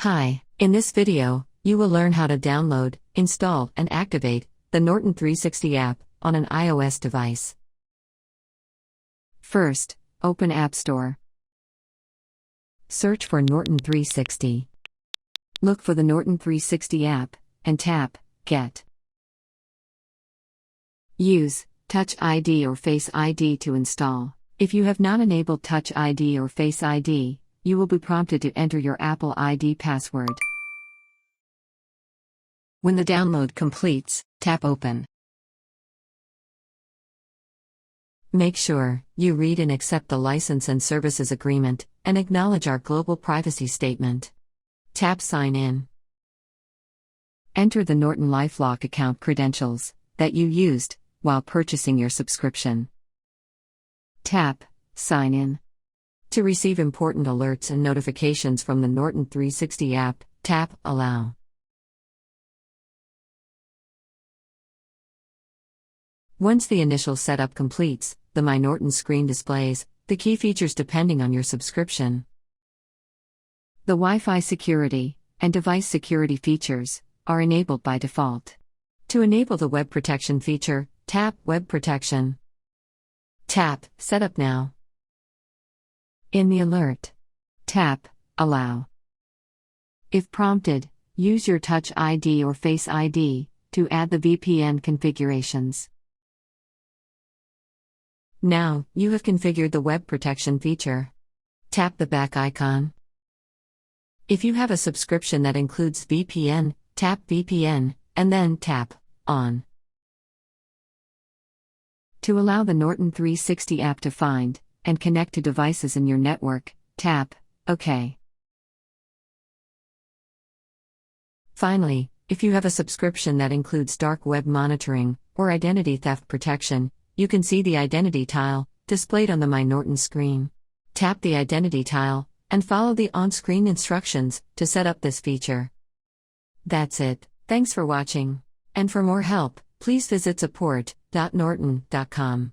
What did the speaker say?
Hi, in this video, you will learn how to download, install, and activate the Norton 360 app on an iOS device. First, open App Store. Search for Norton 360. Look for the Norton 360 app, and tap Get. Use Touch ID or Face ID to install. If you have not enabled Touch ID or Face ID, you will be prompted to enter your Apple ID password. When the download completes, tap Open. Make sure you read and accept the License and Services Agreement, and acknowledge our global privacy statement. Tap Sign In. Enter the Norton LifeLock account credentials that you used while purchasing your subscription. Tap Sign In. To receive important alerts and notifications from the Norton 360 app, tap Allow. Once the initial setup completes, the My Norton screen displays the key features depending on your subscription. The Wi-Fi security and device security features are enabled by default. To enable the web protection feature, tap Web Protection. Tap Setup Now. In the alert, tap Allow. If prompted, use your Touch ID or Face ID to add the VPN configurations. Now, you have configured the web protection feature. Tap the back icon. If you have a subscription that includes VPN, tap VPN, and then tap On. To allow the Norton 360 app to find and connect to devices in your network, tap OK. Finally, if you have a subscription that includes dark web monitoring or identity theft protection, you can see the identity tile displayed on the My Norton screen. Tap the identity tile and follow the on-screen instructions to set up this feature. That's it. Thanks for watching. And for more help, please visit support.norton.com.